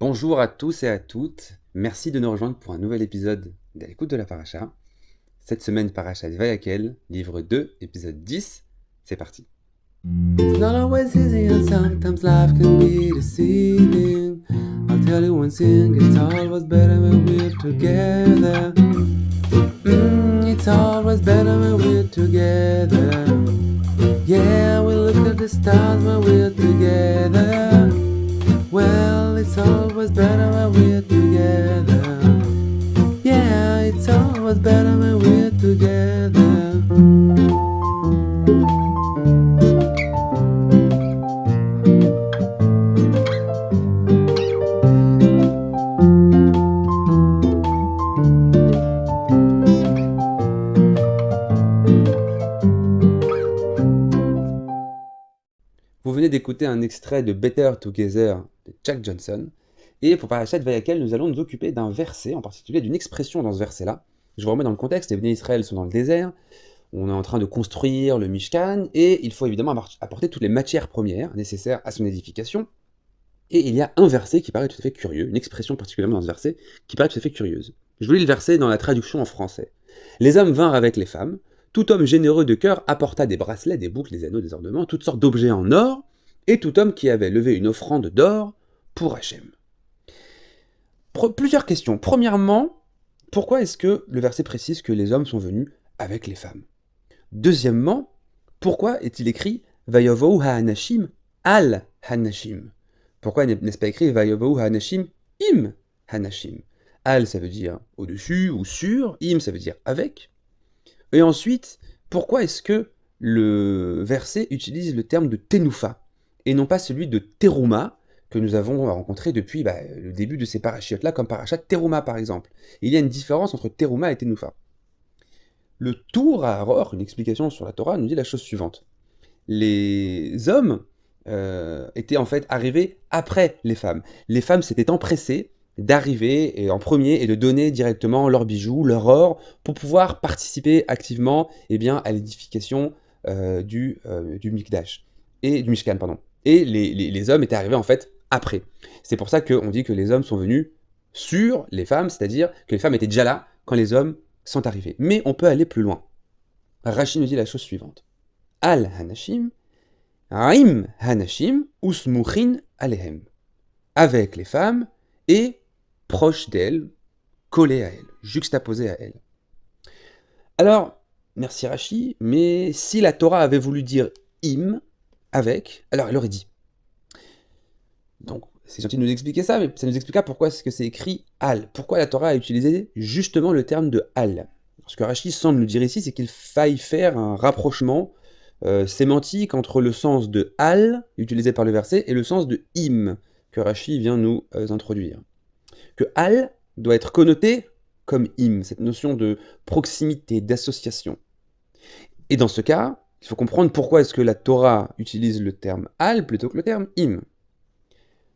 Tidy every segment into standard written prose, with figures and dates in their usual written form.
Bonjour à tous et à toutes. Merci de nous rejoindre pour un nouvel épisode d'À l'écoute de la Paracha. Cette semaine, Parachat Vayakel, livre 2, épisode 10. C'est parti. It's not always easy and sometimes life can be deceiving. I'll tell you one thing, it's always better when we're together. It's always better when we're together. Yeah, we look at the stars when we're together. Well, it's always better when we're together. Yeah, it's always better when we're together. Vous venez d'écouter un extrait de Better Together de Jack Johnson. Et pour Parachat Vayakel, nous allons nous occuper d'un verset, en particulier d'une expression dans ce verset-là. Je vous remets dans le contexte, les Béné Israël sont dans le désert, on est en train de construire le Mishkan, et il faut évidemment apporter toutes les matières premières nécessaires à son édification. Et il y a un verset qui paraît tout à fait curieux, une expression particulièrement dans ce verset, qui paraît tout à fait curieuse. Je vous lis le verset dans la traduction en français. Les hommes vinrent avec les femmes, tout homme généreux de cœur apporta des bracelets, des boucles, des anneaux, des ornements, toutes sortes d'objets en or, et tout homme qui avait levé une offrande d'or pour Hachem. Plusieurs questions. Premièrement, pourquoi est-ce que le verset précise que les hommes sont venus avec les femmes? Deuxièmement, pourquoi est-il écrit Vayavohu ha'anashim al hanashim? Pourquoi n'est-ce pas écrit Vayavohu ha'anashim im hanashim? Al, ça veut dire au-dessus ou sur, im, ça veut dire avec. Et ensuite, pourquoi est-ce que le verset utilise le terme de tenoufa et non pas celui de terouma que nous avons rencontré depuis le début de ces parachiotes-là, comme parachat terouma par exemple. Il y a une différence entre terouma et tenoufa. Le Tour à Aror, une explication sur la Torah, nous dit la chose suivante. Les hommes étaient en fait arrivés après les femmes. Les femmes s'étaient empressées d'arriver en premier et de donner directement leurs bijoux, leur or, pour pouvoir participer activement à l'édification du Mikdash, et du Mishkan, pardon. Et les hommes étaient arrivés en fait après. C'est pour ça qu'on dit que les hommes sont venus sur les femmes, c'est-à-dire que les femmes étaient déjà là quand les hommes sont arrivés. Mais on peut aller plus loin. Rashi nous dit la chose suivante. Al hanashim, Aim hanashim, usmuchin alehem. Avec les femmes et proches d'elles, collées à elles, juxtaposées à elles. Alors, merci Rashi, mais si la Torah avait voulu dire im, avec, alors elle aurait dit. Donc, c'est gentil de nous expliquer ça, mais ça nous expliquera pourquoi est-ce que c'est écrit al. Pourquoi la Torah a utilisé justement le terme de al. Ce que Rashi semble nous dire ici, c'est qu'il faille faire un rapprochement sémantique entre le sens de al, utilisé par le verset, et le sens de im, que Rashi vient nous introduire. Que al doit être connoté comme im, cette notion de proximité, d'association. Et dans ce cas, il faut comprendre pourquoi est-ce que la Torah utilise le terme al plutôt que le terme im.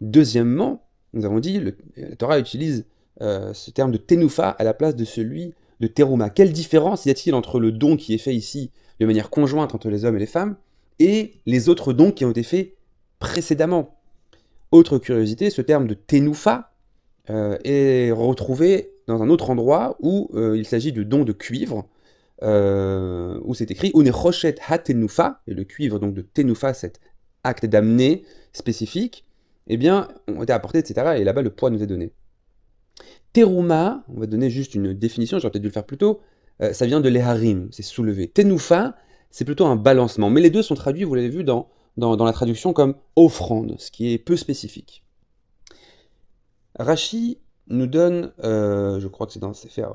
Deuxièmement, nous avons dit, la Torah utilise ce terme de tenoufa à la place de celui de terouma. Quelle différence y a-t-il entre le don qui est fait ici de manière conjointe entre les hommes et les femmes et les autres dons qui ont été faits précédemment? Autre curiosité, ce terme de tenoufa est retrouvé dans un autre endroit où il s'agit de dons de cuivre, où c'est écrit Unechoshet ha-tenoufa, et le cuivre donc de tenoufa, cet acte d'amener spécifique, ont été apportés, etc. Et là-bas, le poids nous est donné. Terouma, on va donner juste une définition, j'aurais peut-être dû le faire plus tôt, ça vient de leharim, c'est soulever. Tenoufa, c'est plutôt un balancement. Mais les deux sont traduits, vous l'avez vu, dans la traduction comme offrande, ce qui est peu spécifique. Rashi nous donne, je crois que c'est dans Sefer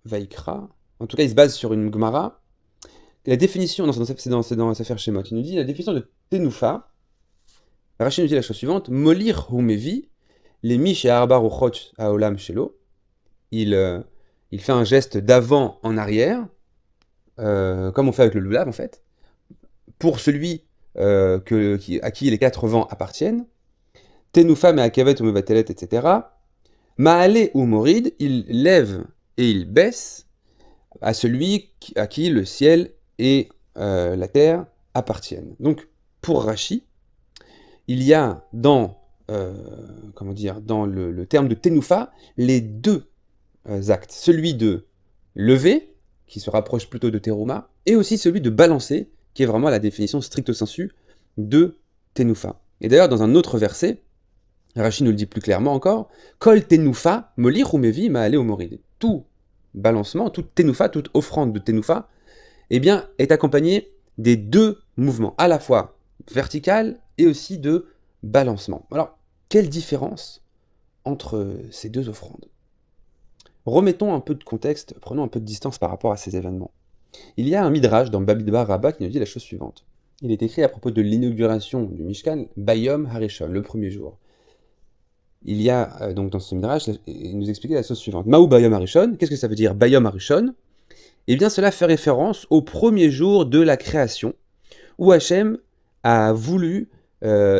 Vaikra, en tout cas il se base sur une Gemara, la définition, c'est dans Sefer Shemot, il nous dit la définition de tenoufa. Rashi nous dit la chose suivante, Molir humevi, les mish et arba ruchot haolam shelo. Il fait un geste d'avant en arrière, comme on fait avec le lulav en fait, pour celui à qui les quatre vents appartiennent. Tenoufa me akavet ou mevatelet, etc. Maale ou morid, il lève et il baisse à celui à qui le ciel et la terre appartiennent. Donc, pour Rashi, il y a dans dans le terme de Tenoufa, les deux actes. Celui de lever, qui se rapproche plutôt de Teruma, et aussi celui de balancer, qui est vraiment la définition stricto sensu de Tenoufa. Et d'ailleurs, dans un autre verset, Rashi nous le dit plus clairement encore, Kol Tenoufa, Moli Rumevi Maale Omorid. Tout balancement, toute Tenoufa, toute offrande de Tenoufa, eh bien, est accompagné des deux mouvements, à la fois vertical et aussi de balancement. Alors, quelle différence entre ces deux offrandes? Remettons un peu de contexte, prenons un peu de distance par rapport à ces événements. Il y a un midrash dans Bamidbar Rabbah qui nous dit la chose suivante. Il est écrit à propos de l'inauguration du Mishkan, Bayom Harishon, le premier jour. Il y a donc dans ce midrash, il nous expliquait la chose suivante. Maou Bayom Harishon, qu'est-ce que ça veut dire Bayom Harishon? Eh bien, cela fait référence au premier jour de la création, où Hachem a voulu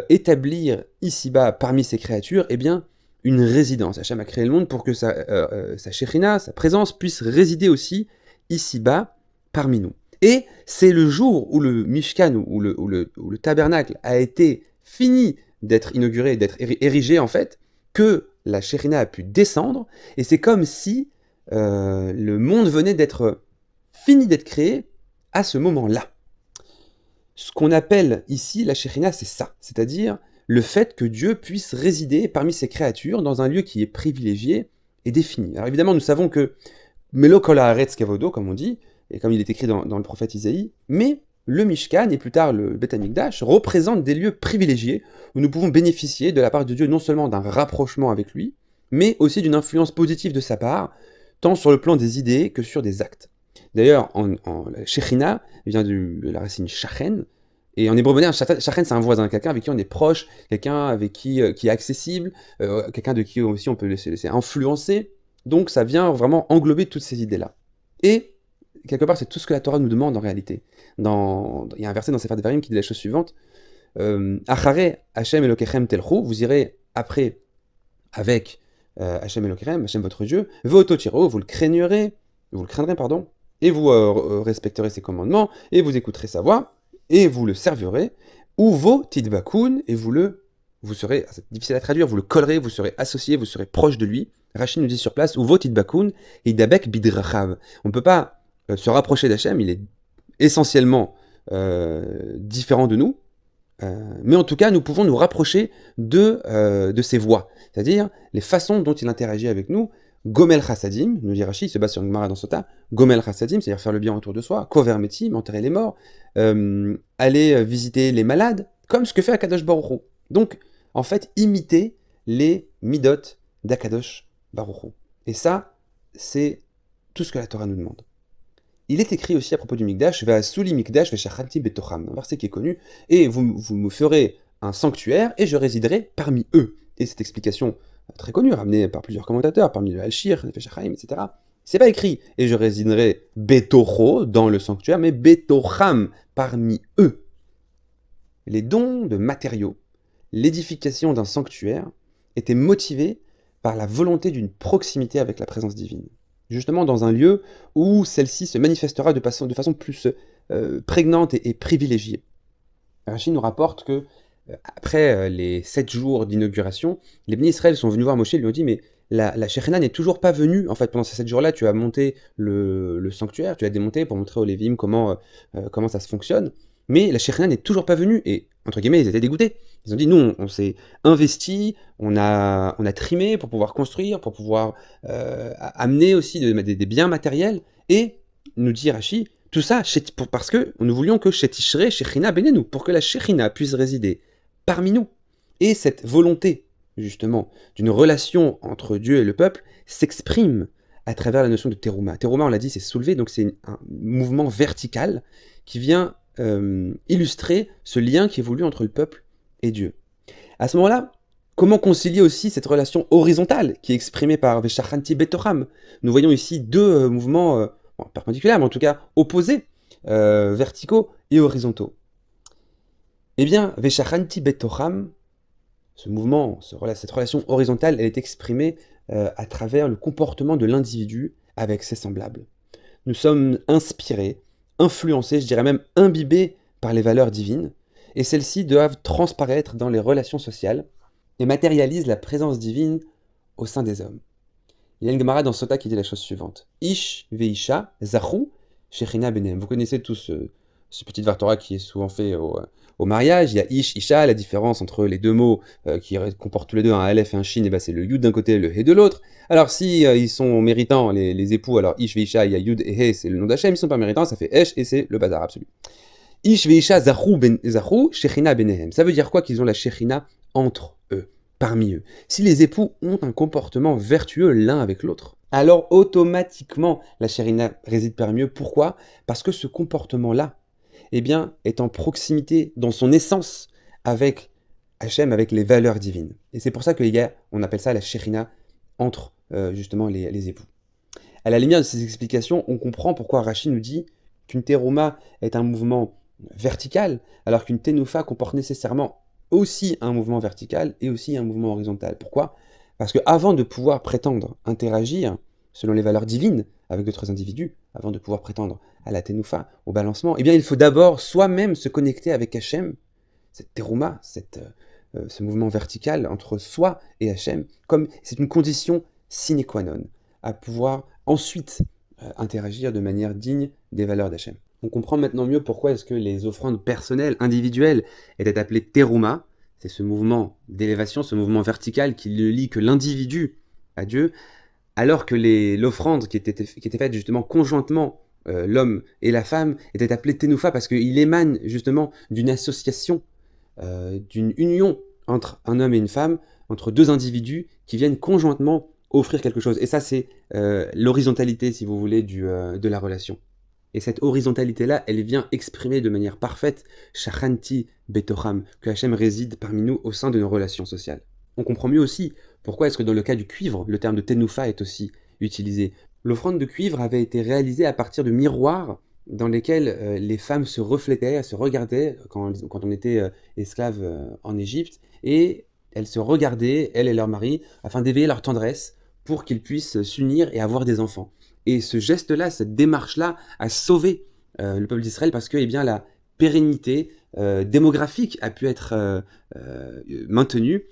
établir ici-bas, parmi ses créatures, eh bien, une résidence. Hachem a créé le monde pour que sa Shekhinah, sa présence, puisse résider aussi ici-bas, parmi nous. Et c'est le jour où le Mishkan, où le tabernacle a été fini d'être inauguré, d'être érigé, en fait, que la Shekhinah a pu descendre, et c'est comme si le monde venait d'être fini d'être créé à ce moment-là. Ce qu'on appelle ici la Shekhinah, c'est ça, c'est-à-dire le fait que Dieu puisse résider parmi ses créatures dans un lieu qui est privilégié et défini. Alors évidemment, nous savons que Melo Kol Haaretz Kevodo, comme on dit, et comme il est écrit dans le prophète Isaïe, mais le Mishkan et plus tard le Beth Amikdash représentent des lieux privilégiés où nous pouvons bénéficier de la part de Dieu non seulement d'un rapprochement avec lui, mais aussi d'une influence positive de sa part, tant sur le plan des idées que sur des actes. D'ailleurs, la Shekhinah vient de la racine shachen, et en hébreu moderne, shachen c'est un voisin, quelqu'un avec qui on est proche, quelqu'un avec qui est accessible, quelqu'un de qui aussi on peut laisser influencer. Donc ça vient vraiment englober toutes ces idées-là. Et quelque part, c'est tout ce que la Torah nous demande en réalité. Il y a un verset dans Sefer Devarim qui dit la chose suivante, Achare Hashem Elokechem telchu, vous irez après avec Hashem Elokechem, Hashem votre Dieu, Veototiro, vous le craindrez, pardon, et vous respecterez ses commandements, et vous écouterez sa voix, et vous le servirez, ou vo tidbakun, et vous serez, c'est difficile à traduire, vous le collerez, vous serez associé, vous serez proche de lui. Rachid nous dit sur place, ou vo tidbakun, et dabek bidrachav. On ne peut pas se rapprocher d'Hachem, il est essentiellement différent de nous, mais en tout cas, nous pouvons nous rapprocher de ses voies, c'est-à-dire les façons dont il interagit avec nous. Gomel chassadim, nous dit Rashi, il se base sur une Gemara dans Sota, Gomel chassadim, c'est-à-dire faire le bien autour de soi, kover metim, enterrer les morts, aller visiter les malades, comme ce que fait Akadosh Baruch Hu. Donc, en fait, imiter les midot d'Akadosh Baruch Hu. Et ça, c'est tout ce que la Torah nous demande. Il est écrit aussi à propos du Mikdash, Ve'asuli Mikdash ve'shachanti betocham, un verset qui est connu, et vous me ferez un sanctuaire, et je résiderai parmi eux. Et cette explication très connue, ramenée par plusieurs commentateurs, parmi le Al-Shir, le Feshachaim, etc., c'est pas écrit, et je résiderai betocho, dans le sanctuaire, mais betocham, parmi eux. Les dons de matériaux, l'édification d'un sanctuaire, étaient motivés par la volonté d'une proximité avec la présence divine. Justement dans un lieu où celle-ci se manifestera de façon plus prégnante et privilégiée. Rachid nous rapporte que après les 7 jours d'inauguration, les bénis Israël sont venus voir Moshe et lui ont dit « Mais la Shekhinah n'est toujours pas venue. En fait, pendant ces 7 jours-là, tu as monté le sanctuaire, tu l'as démonté pour montrer aux Lévim comment ça se fonctionne. Mais la Shekhinah n'est toujours pas venue. » Et, entre guillemets, ils étaient dégoûtés. Ils ont dit « Nous, on s'est investi, on a trimé pour pouvoir construire, pour pouvoir amener aussi des biens matériels. » Et, nous dit Rashi, tout ça parce que nous voulions que Shetishre Shekhinah Benenu, pour que la Shekhinah puisse résider parmi nous. Et cette volonté, justement, d'une relation entre Dieu et le peuple s'exprime à travers la notion de Teruma. Teruma, on l'a dit, c'est soulever, donc c'est un mouvement vertical qui vient illustrer ce lien qui est voulu entre le peuple et Dieu. À ce moment-là, comment concilier aussi cette relation horizontale qui est exprimée par Veshachanti Betocham? Nous voyons ici deux mouvements perpendiculaires, mais en tout cas opposés, verticaux et horizontaux. Eh bien, Veshachanti Betocham, ce mouvement, cette relation horizontale, elle est exprimée à travers le comportement de l'individu avec ses semblables. Nous sommes inspirés, influencés, je dirais même imbibés par les valeurs divines, et celles-ci doivent transparaître dans les relations sociales et matérialise la présence divine au sein des hommes. Il y a une Gemara dans Sota qui dit la chose suivante. Ish veisha zachu shechina benem. Vous connaissez tous ce petit Vartora qui est souvent fait au mariage. Il y a ish, isha, la différence entre les deux mots qui comportent tous les deux un aleph et un shin, et ben c'est le yud d'un côté et le he de l'autre. Alors si ils sont méritants, les époux, alors ish veisha, il y a yud et he, c'est le nom d'Hachem. Ils sont pas méritants, ça fait esh et c'est le bazar absolu. Ish veisha zachu shechina benehem. Ça veut dire quoi qu'ils ont la shechina entre eux, parmi eux? Si les époux ont un comportement vertueux l'un avec l'autre, alors automatiquement la shechina réside parmi eux. Pourquoi? Parce que ce comportement-là, eh bien, est en proximité dans son essence avec Hachem, avec les valeurs divines. Et c'est pour ça on appelle ça la shechina entre justement les époux. À la lumière de ces explications, on comprend pourquoi Rashi nous dit qu'une terouma est un mouvement vertical, alors qu'une tenoufa comporte nécessairement aussi un mouvement vertical et aussi un mouvement horizontal. Pourquoi? Parce qu'avant de pouvoir prétendre interagir selon les valeurs divines avec d'autres individus, avant de pouvoir prétendre à la tenoufa, au balancement, eh bien il faut d'abord soi-même se connecter avec Hachem, cette terouma, ce mouvement vertical entre soi et Hachem, comme c'est une condition sine qua non, à pouvoir ensuite interagir de manière digne des valeurs d'Hachem. On comprend maintenant mieux pourquoi est-ce que les offrandes personnelles, individuelles, étaient appelées terouma. C'est ce mouvement d'élévation, ce mouvement vertical qui ne lie que l'individu à Dieu, alors que l'offrande qui était faite justement conjointement, l'homme et la femme, était appelée tenoufa parce qu'il émane justement d'une association, d'une union entre un homme et une femme, entre deux individus qui viennent conjointement offrir quelque chose. Et ça, c'est l'horizontalité, si vous voulez, de la relation. Et cette horizontalité-là, elle vient exprimer de manière parfaite Shachanti Betocham, que Hachem réside parmi nous au sein de nos relations sociales. On comprend mieux aussi pourquoi est-ce que dans le cas du cuivre, le terme de tenoufa est aussi utilisé. L'offrande de cuivre avait été réalisée à partir de miroirs dans lesquels les femmes se reflétaient, se regardaient quand on était esclave en Égypte, et elles se regardaient, elles et leur mari, afin d'éveiller leur tendresse pour qu'ils puissent s'unir et avoir des enfants. Et ce geste-là, cette démarche-là, a sauvé le peuple d'Israël parce que la pérennité démographique a pu être maintenue.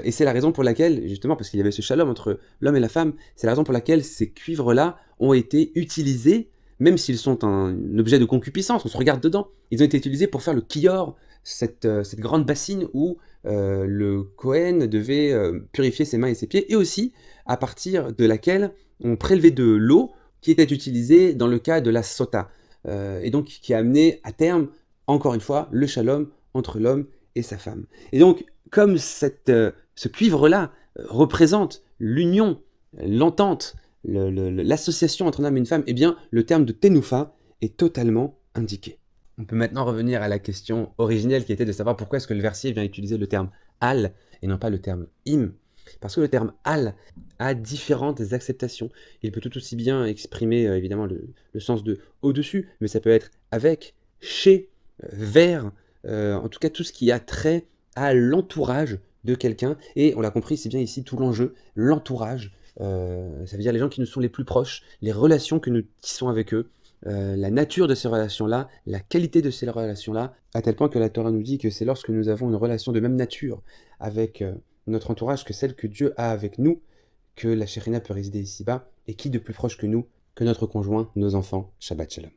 Et c'est la raison pour laquelle, justement, parce qu'il y avait ce shalom entre l'homme et la femme, c'est la raison pour laquelle ces cuivres-là ont été utilisés, même s'ils sont un objet de concupiscence, on se regarde dedans, ils ont été utilisés pour faire le kior, cette grande bassine où le Kohen devait purifier ses mains et ses pieds, et aussi à partir de laquelle on prélevait de l'eau qui était utilisée dans le cas de la sota, et donc qui a amené à terme, encore une fois, le shalom entre l'homme et sa femme. Et donc, comme ce cuivre-là représente l'union, l'entente, l'association entre un homme et une femme, eh bien, le terme de tenoufa est totalement indiqué. On peut maintenant revenir à la question originelle qui était de savoir pourquoi est-ce que le versier vient utiliser le terme al et non pas le terme im. Parce que le terme al a différentes acceptations. Il peut tout aussi bien exprimer évidemment le sens de au-dessus, mais ça peut être avec, chez, vers, en tout cas tout ce qui a trait à l'entourage de quelqu'un. Et on l'a compris, c'est bien ici tout l'enjeu, l'entourage. Ça veut dire les gens qui nous sont les plus proches, les relations qui sont avec eux, la nature de ces relations-là, la qualité de ces relations-là, à tel point que la Torah nous dit que c'est lorsque nous avons une relation de même nature avec notre entourage que celle que Dieu a avec nous, que la Shekhinah peut résider ici-bas, et qui de plus proche que nous, que notre conjoint, nos enfants. Shabbat Shalom.